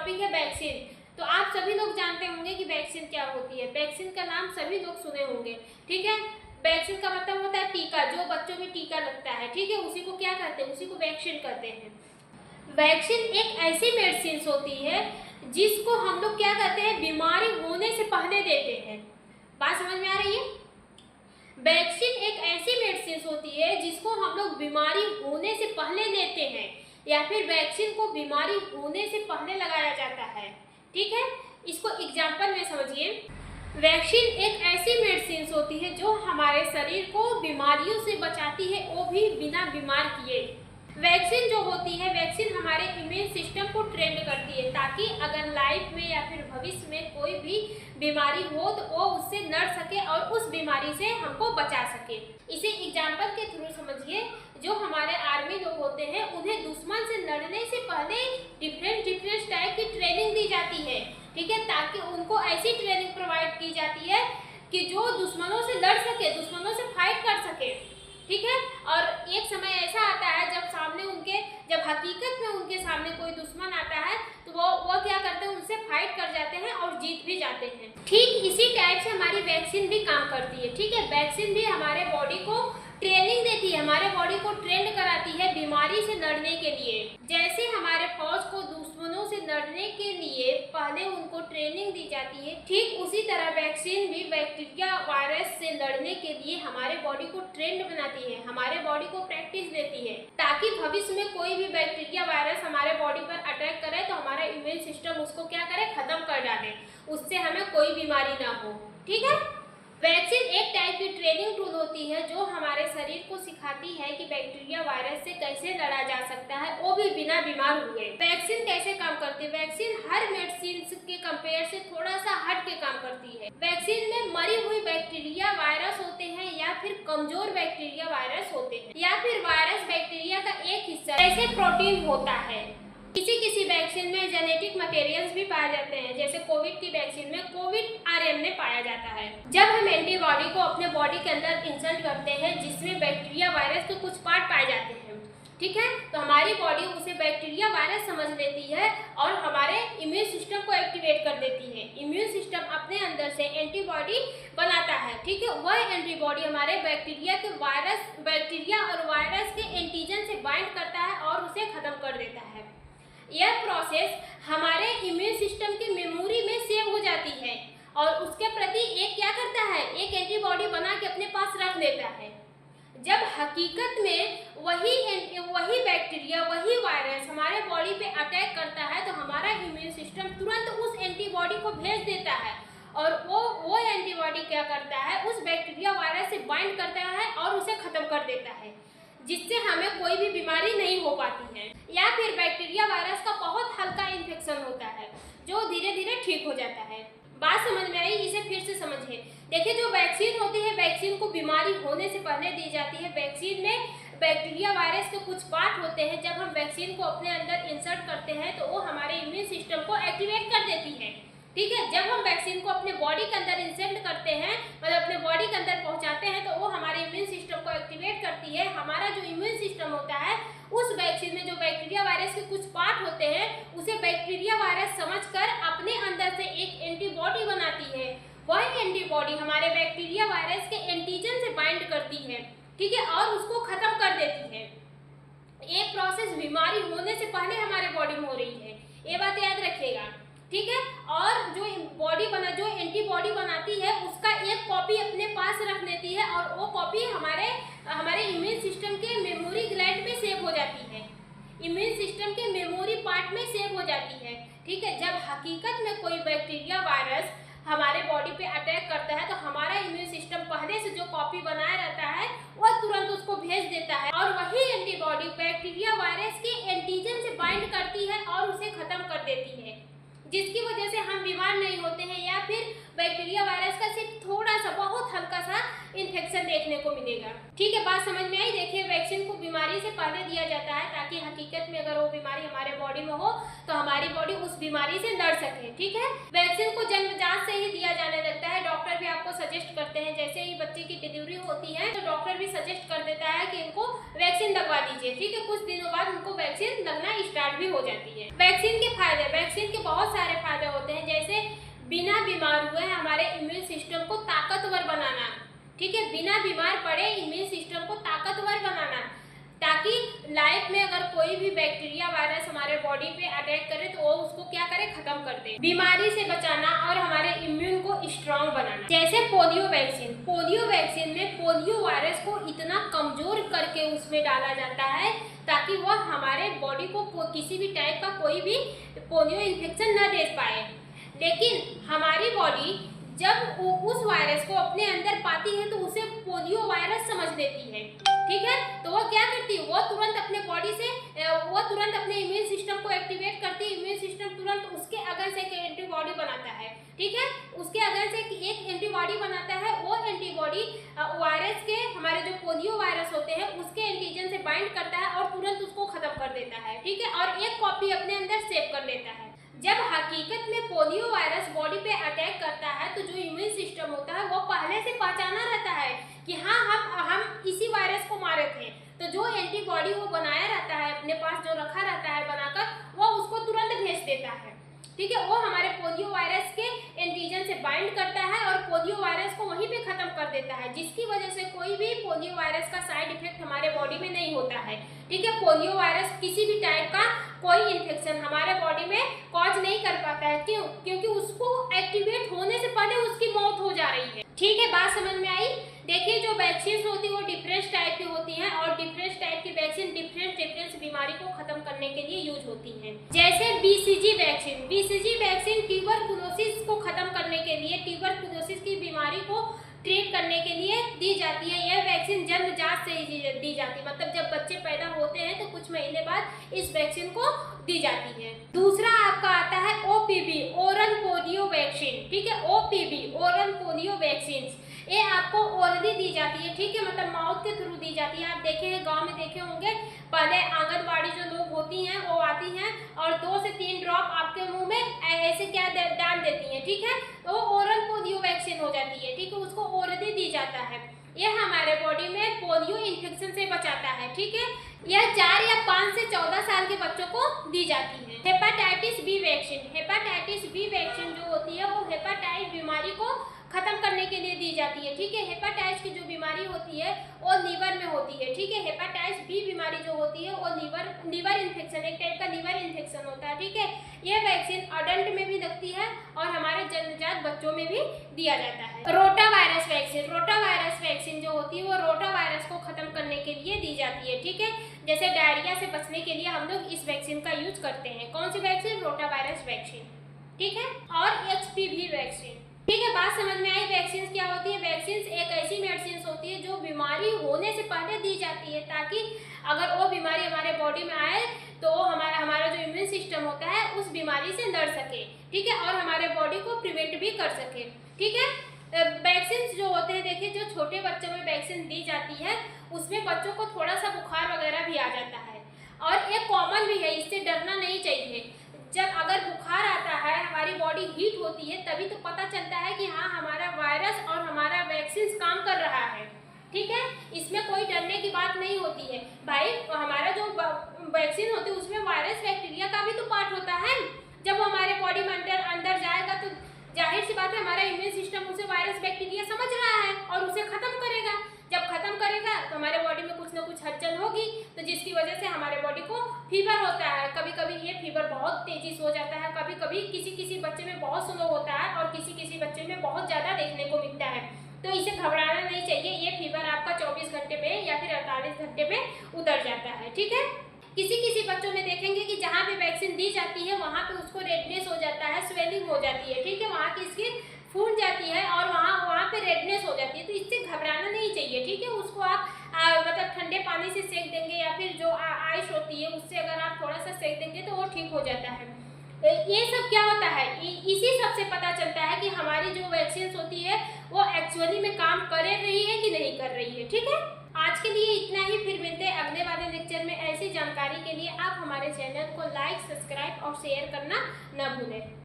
Topic है vaccine. तो आप सभी लोग जानते होंगे कि वैक्सीन क्या होती है। वैक्सीन का नाम सभी लोग सुने होंगे, ठीक है। वैक्सीन का मतलब होता है टीका, जो बच्चों में टीका लगता है, ठीक है, उसी को क्या कहते हैं, उसी को वैक्सीन कहते हैं। वैक्सीन एक ऐसी मेडिसिन होती है जिसको हम लोग क्या कहते हैं, बीमारी होने से पहले देते हैं। बात समझ में आ रही है? वैक्सीन एक ऐसी मेडिसिन होती है जिसको हम लोग बीमारी होने से पहले लेते हैं, या फिर वैक्सीन को बीमारी होने से पहले लगाया जाता है, ठीक है। इसको एग्जाम्पल में समझिए। वैक्सीन एक ऐसी मेडिसिन होती है जो हमारे शरीर को बीमारियों से बचाती है, वो भी बिना बीमार किए। वैक्सीन जो होती है, वैक्सीन हमारे इम्यून सिस्टम को ट्रेंड करती है, ताकि अगर लाइफ में या फिर भविष्य में कोई भी बीमारी हो तो वो उससे लड़ सके और उस बीमारी से हमको बचा सके। इसे एग्जाम्पल के थ्रू समझिए। जो हमारे आर्मी लोग होते हैं, उन्हें दुश्मन से लड़ने से पहले डिफरेंट टाइप की ट्रेनिंग दी जाती है, ठीक है, ताकि उनको ऐसी ट्रेनिंग प्रोवाइड की जाती है कि जो दुश्मनों से लड़ सके, दुश्मनों से फाइट कर सके, ठीक है। और एक समय ऐसा आता है जब हकीकत में उनके सामने कोई दुश्मन आता है तो वो क्या करते हैं, उनसे फाइट कर जाते हैं और जीत भी जाते हैं। ठीक इसी टाइप से हमारी वैक्सीन भी काम करती है, ठीक है। वैक्सीन भी हमारे बॉडी को ट्रेनिंग देती है, हमारे बॉडी को ट्रेंड कराती है बीमारी से लड़ने के लिए। जैसे हमारे फौज को दुश्मनों से लड़ने के लिए पहले उनको ट्रेनिंग दी जाती है, ठीक उसी तरह वैक्सीन भी बैक्टीरिया वायरस से लड़ने के लिए हमारे बॉडी को ट्रेंड बनाती है, हमारे बॉडी को प्रैक्टिस देती है, ताकि भविष्य में कोई भी बैक्टीरिया वायरस हमारे बॉडी पर अटैक करे तो हमारा इम्यून सिस्टम उसको क्या करे, खत्म कर डाले, उससे हमें कोई बीमारी ना हो, ठीक है। वैक्सीन एक टाइप की ट्रेनिंग टूल होती है जो हमारे शरीर को सिखाती है कि बैक्टीरिया वायरस से कैसे लड़ा जा सकता है, वो भी बिना बीमार हुए। वैक्सीन कैसे काम करती है? वैक्सीन हर मेडिसिन के कंपेयर से थोड़ा सा हट के काम करती है। वैक्सीन में मरी हुई बैक्टीरिया वायरस होते हैं, या फिर कमजोर बैक्टीरिया वायरस होते हैं, या फिर वायरस बैक्टीरिया का एक हिस्सा जैसे प्रोटीन होता है। किसी वैक्सीन में जेनेटिक मटेरियल्स भी पाए जाते हैं, जैसे कोविड की वैक्सीन में कोविड आरएनए पाया जाता है। जब हम एंटीबॉडी को अपने बॉडी के अंदर इंसर्ट करते हैं जिसमें बैक्टीरिया वायरस के कुछ पार्ट पाए जाते हैं, ठीक है, तो हमारी बॉडी उसे बैक्टीरिया वायरस समझ लेती है और हमारे इम्यून सिस्टम को एक्टिवेट कर देती है। इम्यून सिस्टम अपने अंदर से एंटीबॉडी बनाता है, ठीक है। वह एंटीबॉडी हमारे बैक्टीरिया और वायरस के एंटीजन से बाइंड करता है और उसे खत्म कर देता है। यह प्रोसेस हमारे इम्यून सिस्टम की मेमोरी में सेव हो जाती है और उसके प्रति एक क्या करता है, एक एंटीबॉडी बना के अपने पास रख लेता है। जब हकीकत में वही बैक्टीरिया, वही वायरस हमारे बॉडी पे अटैक करता है तो हमारा इम्यून सिस्टम तुरंत उस एंटीबॉडी को भेज देता है और वो एंटीबॉडी क्या करता है, उस बैक्टीरिया वायरस से बाइंड करता है और उसे खत्म कर देता है, जिससे हमें कोई भी बीमारी नहीं हो पाती है। या फिर बैक्टीरिया वायरस का बहुत हल्का इन्फेक्शन होता है जो धीरे धीरे ठीक हो जाता है। बात समझ में आई? इसे फिर से समझिए। देखिए, जो वैक्सीन होती है, वैक्सीन को बीमारी होने से पहले दी जाती है। वैक्सीन में बैक्टीरिया वायरस के कुछ पार्ट होते हैं, जब हम वैक्सीन को अपने अंदर इंसर्ट करते हैं तो वो हमारे इम्यून सिस्टम को एक्टिवेट कर देती है, ठीक है। जब हम वैक्सीन को अपने बॉडी के अंदर इंसर्ट करते हैं, मतलब अपने बॉडी के अंदर पहुंचाते हैं, तो वो हमारे इम्यून सिस्टम को एक्टिवेट करती है। हमारा जो इम्यून सिस्टम होता है, उस वैक्सीन में जो बैक्टीरिया वायरस के कुछ पार्ट होते हैं, उसे बैक्टीरिया वायरस समझकर अपने अंदर से एक एंटीबॉडी बनाती है। वह एंटीबॉडी हमारे बैक्टीरिया वायरस के एंटीजन से बाइंड करती है, ठीक है, और उसको खत्म कर देती है। ये प्रोसेस बीमारी होने से पहले हमारे बॉडी में हो रही है, ये बात याद रखिएगा, ठीक है। और जो एंटीबॉडी बनाती है, उसका एक कॉपी अपने पास रख लेती है और वो कॉपी हमारे इम्यून सिस्टम के मेमोरी ग्लैंड में सेव हो जाती है, इम्यून सिस्टम के मेमोरी पार्ट में सेव हो जाती है, ठीक है। जब हकीकत में कोई बैक्टीरिया वायरस हमारे बॉडी पे अटैक करता है तो हमारा इम्यून सिस्टम पहले से जो कॉपी बनाया रहता है वह तुरंत उसको भेज देता है और वही एंटीबॉडी बैक्टीरिया वायरस के एंटीजन से बाइंड करती है और उसे खत्म कर देती है, जिसकी वजह से हम बीमार नहीं होते हैं, या फिर बैक्टीरिया वायरस का सिर्फ थोड़ा सा, बहुत हल्का सा इन्फेक्शन देखने को मिलेगा, ठीक है। बात समझ में आई? देखिए, वैक्सीन को बीमारी से पहले दिया जाता है ताकि हकीकत में अगर वो बीमारी हमारे बॉडी में हो तो हमारी बॉडी उस बीमारी से लड़ सके, ठीक है। वैक्सीन को जन्मजात से ही दिया जाने लगता है। डॉक्टर भी आपको सजेस्ट करते हैं, जैसे ही बच्चे की डिलीवरी होती है तो डॉक्टर भी सजेस्ट कर देता है कि इनको वैक्सीन लगवा दीजिए, ठीक है। कुछ दिनों बाद उनको वैक्सीन लगना स्टार्ट भी हो जाती है। वैक्सीन के फायदे, वैक्सीन के बहुत इम्यून सिस्टम को ताकतवर बनाना, ठीक है, बिना बीमार पड़े इम्यून सिस्टम को ताकतवर बनाना, ताकि लाइफ में अगर कोई भी बैक्टीरिया वायरस हमारे बॉडी पे अटैक करे तो वो उसको क्या करे, खत्म कर दे। बीमारी से बचाना और हमारे इम्यून को स्ट्रांग बनाना। जैसे पोलियो वैक्सीन में पोलियो वायरस को इतना कमजोर करके उसमें डाला जाता है ताकि वह हमारे बॉडी को किसी भी टाइप का कोई भी पोलियो इन्फेक्शन न दे पाए। लेकिन हमारी बॉडी जब उस वायरस को अपने अंदर पाती है तो उसे पोलियो वायरस समझ लेती है, ठीक है। तो वो क्या करती है, वो तुरंत अपने बॉडी से वो तुरंत अपने इम्यून सिस्टम को एक्टिवेट करती है। इम्यून सिस्टम तुरंत उसके अगेंस्ट एक एंटीबॉडी बनाता है, ठीक है, उसके अगेंस्ट एक एंटीबॉडी बनाता है। वो एंटीबॉडी वायरस के, हमारे जो पोलियो वायरस होते हैं उसके एंटीजन से बाइंड करता है और तुरंत उसको खत्म कर देता है, ठीक है, और एक कॉपी अपने अंदर सेव कर लेता है। जब हकीकत में पोलियो वायरस बॉडी पे अटैक करता है तो जो इम्यून सिस्टम होता है वो पहले से पहचाना रहता है कि हाँ हम इसी वायरस को मारे थे, तो जो एंटीबॉडी वो बनाया रहता है अपने पास, जो रखा रहता है बनाकर, वो उसको तुरंत भेज देता है, ठीक है। वो हमारे पोलियो वायरस के एंटीजन से बाइंड करता है और पोलियो वायरस को वहीं पे खत्म कर देता है, जिसकी वजह से कोई भी पोलियो वायरस का साइड इफेक्ट हमारे बॉडी में नहीं होता है, ठीक है। पोलियो वायरस किसी भी टाइप का कोई इन्फेक्शन हमारे बॉडी में कॉज नहीं कर पाता है। क्यों? क्योंकि उसको एक्टिवेट होने से पहले उसकी मौत हो जा रही है, ठीक है। बात समझ में आई? देखिए, जो वैक्सीन होती है वो डिफरेंट टाइप की होती हैं और डिफरेंट टाइप की वैक्सीन डिफरेंट बीमारी को खत्म करने के लिए यूज होती हैं। जैसे बीसीजी वैक्सीन ट्यूबरकुलोसिस को खत्म करने के लिए, ट्यूबरकुलोसिस की बीमारी को ट्रीट करने के लिए दी जाती है। यह वैक्सीन जन्मजात से ही दी जाती है, मतलब जब बच्चे पैदा होते हैं तो कुछ महीने बाद इस वैक्सीन को दी जाती है। दूसरा आपका आता है ओपीवी, ओरल पोलियो वैक्सीन, ठीक है, ओपीवी ओरल पोलियो वैक्सीन। ये आपको ओरली दी जाती है, ठीक है, मतलब माउथ के थ्रू दी जाती है। आप देखे हैं, गांव में देखे होंगे, पहले आंगनबाड़ी जो लोग होती हैं वो आती हैं और 2 से 3 ड्रॉप आपके मुंह में ऐसे क्या डाल देती हैं, ठीक है, तो ओरल पोलियो वैक्सीन हो जाती है, ठीक है, उसको ओरली दी जाता है। यह हमारे बॉडी में पोलियो इन्फेक्शन से बचाता है, ठीक है। यह 4 या 5 से 14 साल के बच्चों को दी जाती है। हेपेटाइटिस बी वैक्सीन जो होती है वो हेपेटाइटिस बीमारी को खत्म करने के लिए दी जाती है, ठीक है। हेपेटाइटिस की जो बीमारी होती है वो लीवर में होती है, ठीक है। हेपेटाइटिस बी बीमारी जो होती है वो लीवर इन्फेक्शन, एक टाइप का लीवर इन्फेक्शन होता है, ठीक है। यह वैक्सीन अडल्ट में भी लगती है और हमारे जन्मजात बच्चों में भी दिया जाता है। रोटा वायरस वैक्सीन जो होती है वो रोटा वायरस को खत्म करने के लिए दी जाती है, ठीक है। जैसे डायरिया से बचने के लिए हम लोग इस वैक्सीन का यूज करते हैं। कौन सी वैक्सीन? रोटा वायरस वैक्सीन, ठीक है। और एचपीवी वैक्सीन, ठीक है। बात समझ में आई? वैक्सीन क्या होती है? वैक्सीन एक ऐसी मेडिसिन होती है जो बीमारी होने से पहले दी जाती है, ताकि अगर वो बीमारी हमारे बॉडी में आए तो हमारा जो इम्यून सिस्टम होता है उस बीमारी से लड़ सके, ठीक है, और हमारे बॉडी को प्रिवेंट भी कर सके, ठीक है। वैक्सीन जो होते हैं, देखिए, जो छोटे बच्चों में वैक्सीन दी जाती है उसमें बच्चों को थोड़ा सा बुखार वगैरह भी आ जाता है और ये कॉमन भी है, इससे डरना नहीं चाहिए। जब अगर बुखार आता है, हमारी बॉडी हीट होती है, तभी तो पता चलता है कि हाँ हमारा वायरस और हमारा वैक्सीन काम कर रहा है, ठीक है। इसमें कोई डरने की बात नहीं होती है भाई। हमारा जो वैक्सीन होती है उसमें वायरस बैक्टीरिया का भी तो पार्ट होता है। जब वो हमारे बॉडी में अंदर जाएगा तो जाहिर सी बात है हमारा इम्यून सिस्टम उसे वायरस बैक्टीरिया समझ रहा है और उसे खत्म करेगा। जब खत्म करेगा तो हमारे बॉडी में कुछ ना कुछ हलचल होगी, तो जिसकी वजह से हमारे बॉडी को फीवर होता है। कभी कभी ये फीवर बहुत तेजी से हो जाता है, कभी कभी किसी बच्चे में बहुत स्लो होता है और किसी बच्चे में बहुत ज़्यादा देखने को मिलता है। तो इसे घबराना नहीं चाहिए। ये फीवर आपका 24 घंटे में या फिर 48 घंटे में उतर जाता है, ठीक है। किसी बच्चों में देखेंगे कि जहाँ पे वैक्सीन दी जाती है वहाँ पे उसको रेडनेस हो जाता है, स्वेलिंग हो जाती है, ठीक है, वहाँ की स्किन फूल जाती है और वहाँ पे रेडनेस हो जाती है। तो इससे घबराना नहीं चाहिए, ठीक है। उसको आप मतलब ठंडे पानी से सेक देंगे या फिर जो आइस होती है उससे अगर आप थोड़ा सा सेक देंगे तो वो ठीक हो जाता है। ये सब क्या होता है, इसी सब से पता चलता है कि हमारी जो वैक्सीन होती है वो एक्चुअली में काम कर रही है कि नहीं कर रही है, ठीक है। आज के लिए इतना ही, फिर मिलते हैं अगले वाले लेक्चर में। ऐसी जानकारी के लिए आप हमारे चैनल को लाइक, सब्सक्राइब और शेयर करना न भूलें।